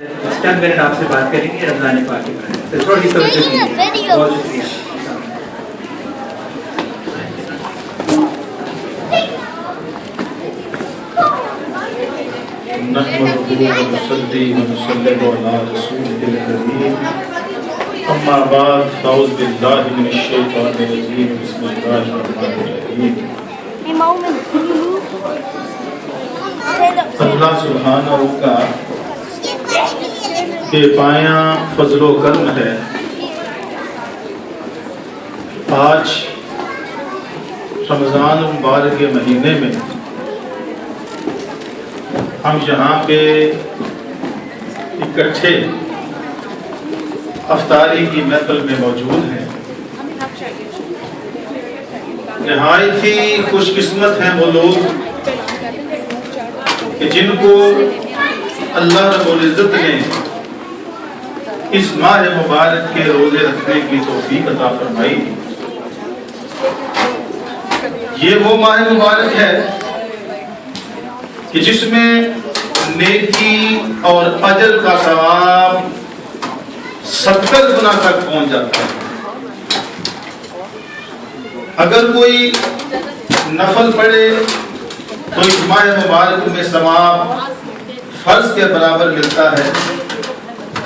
چند منٹ آپ سے بات کریں گے رمضان پاک کے بارے میں، تھوڑی توجہ دیجیے. بہت شکریہ. نحمده ونصلي ونسلم على رسوله الكريم اما بعد فاعوذ بالله من الشيطان الرجيم بسم الله الرحمن الرحيم. اللہ سبحانہ کا بے پایاں فضل و کرم ہے. آج رمضان المبارک کے مہینے میں ہم یہاں پہ اکٹھے افطاری کی محفل میں موجود ہیں. نہایت ہی خوش قسمت ہیں وہ لوگ کہ جن کو اللہ رب العزت نے اس ماہ مبارک کے روزے رکھنے کی توفیق عطا فرمائی. یہ وہ ماہ مبارک ہے کہ جس میں نیکی اور اجر کا ثواب 70 گنا تک پہنچ جاتا ہے. اگر کوئی نفل پڑھے تو اس ماہ مبارک میں ثواب فرض کے برابر ملتا ہے،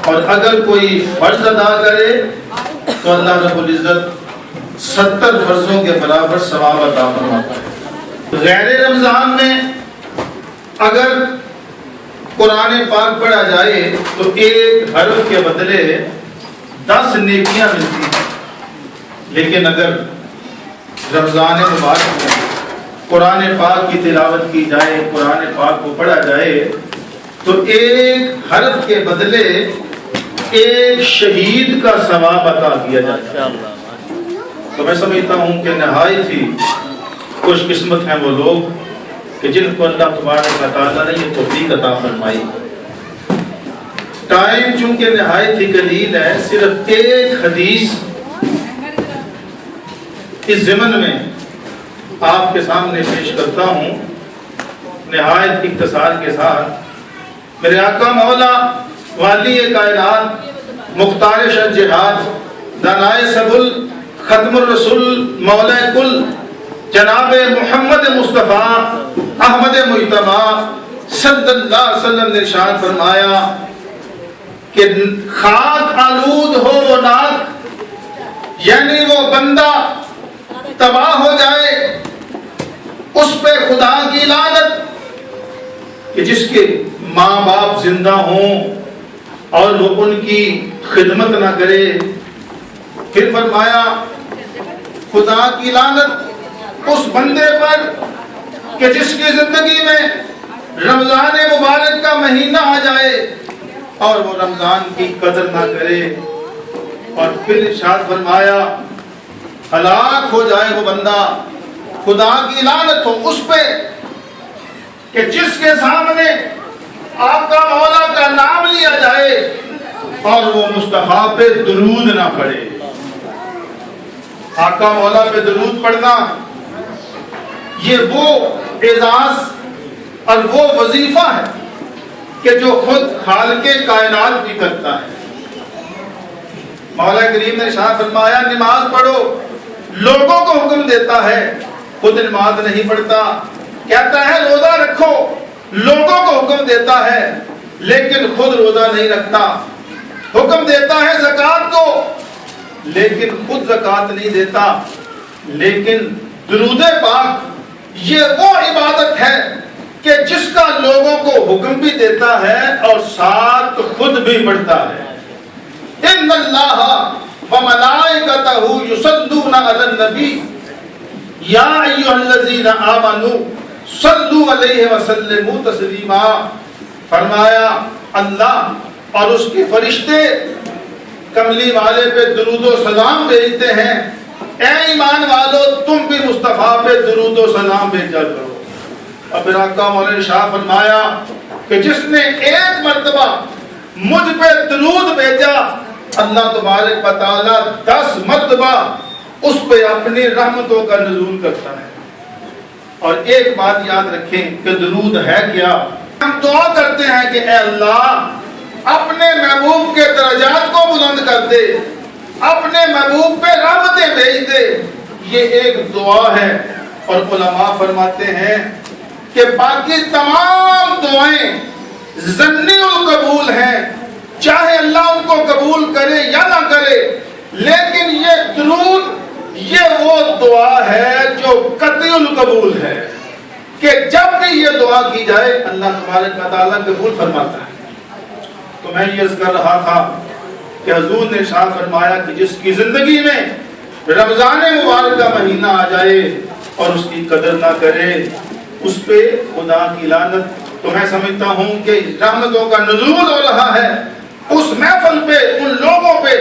اور اگر کوئی فرض ادا کرے تو اللہ رب العزت 70 فرضوں کے برابر ثواب عطا فرماتا ہے. غیر رمضان میں اگر قرآن پاک پڑھا جائے تو ایک حرف کے بدلے 10 نیکیاں ملتی ہیں. لیکن اگر رمضان مبارک میں قرآن پاک کی تلاوت کی جائے، قرآن پاک کو پڑھا جائے تو ایک حرف کے بدلے ایک شہید کا ثواب عطا کیا جاتا ہے. تو میں سمجھتا ہوں کہ نہایت ہی خوش قسمت ہیں وہ لوگ کہ جن کو اللہ تبارک و تعالیٰ نے یہ توفیق عطا فرمائی. ٹائم چونکہ نہایت ہی قلیل ہے، صرف ایک حدیث اس ضمن میں آپ کے سامنے پیش کرتا ہوں نہایت اختصار کے ساتھ. میرے آقا مولا والی کائنات مختار شد جہاد دانائے سبل ختم الرسول مولا کل جناب محمد مصطفیٰ احمد مجتبی صلی اللہ علیہ وسلم نے ارشاد فرمایا کہ خاک آلود ہو وہ ناک، یعنی وہ بندہ تباہ ہو جائے، اس پہ خدا کی لعنت کہ جس کے ماں باپ زندہ ہوں اور وہ ان کی خدمت نہ کرے. پھر فرمایا خدا کی لعنت اس بندے پر کہ جس کی زندگی میں رمضان مبارک کا مہینہ آ جائے اور وہ رمضان کی قدر نہ کرے. اور پھر ارشاد فرمایا ہلاک ہو جائے وہ بندہ، خدا کی لعنت ہو اس پہ کہ جس کے سامنے آقا مولا کا نام لیا جائے اور وہ مصطفیٰ پہ درود نہ پڑھے. آقا مولا پہ درود پڑھنا یہ وہ اعزاز اور وہ وظیفہ ہے کہ جو خود خالق کائنات بھی کرتا ہے. مولا کریم نے ارشاد فرمایا نماز پڑھو، لوگوں کو حکم دیتا ہے، خود نماز نہیں پڑھتا. کہتا ہے روزہ رکھو، لوگوں کو حکم دیتا ہے لیکن خود روزہ نہیں رکھتا. حکم دیتا ہے زکوٰۃ کو لیکن خود زکوٰۃ نہیں دیتا. لیکن درود پاک یہ وہ عبادت ہے کہ جس کا لوگوں کو حکم بھی دیتا ہے اور ساتھ خود بھی پڑھتا ہے. ان اللہ وملائکتہ یصلون علی النبی یا ایھا الذین آمنوا صلوا علیہ وسلموا تسلیما. فرمایا اللہ اور اس کے فرشتے کملی والے پہ درود و سلام بھیجتے ہیں. اے ایمان والو تم بھی مصطفیٰ پہ درود و سلام بھیجا کرو. اور پھر آقا مولا شاہ فرمایا کہ جس نے ایک مرتبہ مجھ پہ درود بھیجا اللہ تبارک و تعالیٰ 10 مرتبہ اس پہ اپنی رحمتوں کا نزول کرتا ہے. اور ایک بات یاد رکھیں کہ درود ہے کیا؟ ہم دعا کرتے ہیں کہ اے اللہ اپنے محبوب کے درجات کو بلند کر دے، اپنے محبوب پہ رحمتیں بھیج دے، یہ ایک دعا ہے۔ اور علماء فرماتے ہیں کہ باقی تمام دعائیں ظنی القبول ہیں، چاہے اللہ ان کو قبول کرے یا نہ کرے، لیکن یہ درود یہ وہ دعا ہے جو قطعی القبول ہے کہ جب بھی یہ دعا کی جائے اللہ تبارک و تعالیٰ قبول فرماتا ہے۔ تو میں یہ عرض کر رہا تھا کہ حضور نے ارشاد فرمایا کہ جس کی زندگی میں رمضان مبارک کا مہینہ آ جائے اور اس کی قدر نہ کرے، اس پہ خدا کی لعنت۔ تو میں سمجھتا ہوں کہ رحمتوں کا نزول ہو رہا ہے اس محفل پہ، ان لوگوں پہ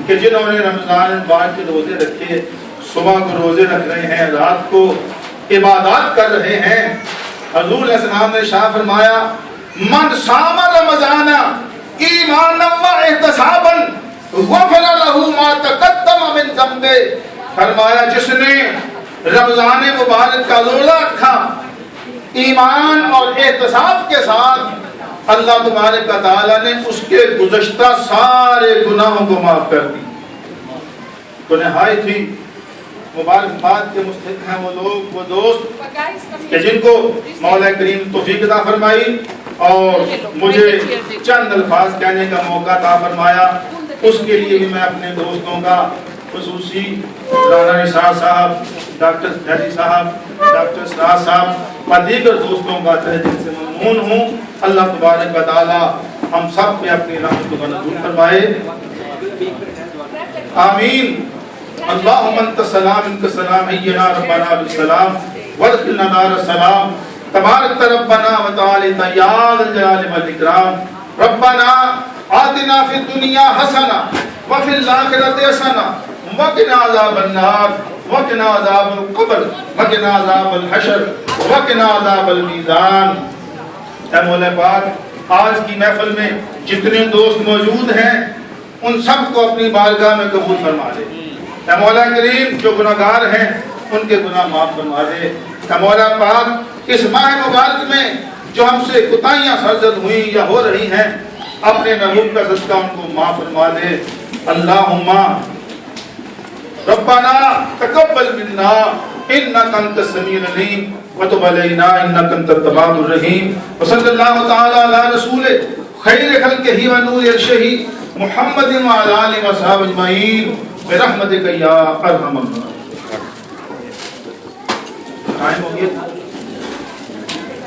کہ جنہوں نے رمضان مبارک کے روزے رکھے، صبح کو روزے رکھ رہے ہیں، رات کو عبادات کر رہے ہیں۔ حضور علیہ السلام نے ارشاد فرمایا من صام رمضان ایمانا و احتسابا غفر له ما تقدم من ذنبه، فرمایا جس نے رمضان مبارک کا روزہ رکھا ایمان اور احتساب کے ساتھ، اللہ تبارک و تعالیٰ نے اس کے گزشتہ سارے گناہوں کو معاف کر دی۔ تو نہایت ہی مبارکباد کے مستحق ہیں وہ لوگ، وہ دوست کہ جن کو مولا کریم توفیق عطا فرمائی اور مجھے چند الفاظ کہنے کا موقع عطا فرمایا، اس کے لیے بھی میں اپنے دوستوں کا خصوصی رانا نثار صاحب، ڈاکٹر حیدری صاحب، ڈاکٹر سراج صاحب اور دیگر دوستوں کا تہ دل سے ممنون ہوں۔ اللہ تبارک و تعالی ہم سب پہ اپنی رحمت کو نازل فرمائے، آمین۔ اللہم انت السلام منک السلام حینا ربنا بالسلام وادخلنا دار السلام تبارک ربنا وتعالی یا ذا الجلال والاکرام۔ ربنا آتنا فی الدنیا حسنہ وفی الآخرۃ حسنہ وقنا عذاب النار وقنا عذاب القبر وقنا عذاب الحشر وقنا عذاب المیزان۔ اے مولا پاک، آج کی محفل میں جتنے دوست موجود ہیں ان سب کو اپنی بارگاہ میں قبول فرما دے۔ اے مولا کریم، جو گناہگار ہیں ان کے گناہ معاف فرما دے۔ اے مولا پاک، اس ماہ مبارک میں جو ہم سے کوتاہیاں سرزد ہوئی یا ہو رہی ہیں، اپنے محبوب کا صدقہ ان کو معاف فرما دے۔ اللہم ربنا تقبل منا انک انت السمیع العلیم وتب علینا انک انت التواب الرحیم۔ وصلی اللہ تعالی علی رسول خیر خلقہ و نور عرشہ محمد وعلی آلہ وصحبہ اجمعین برحمتک یا ارحم الراحمین۔ ٹائم ہو گیا۔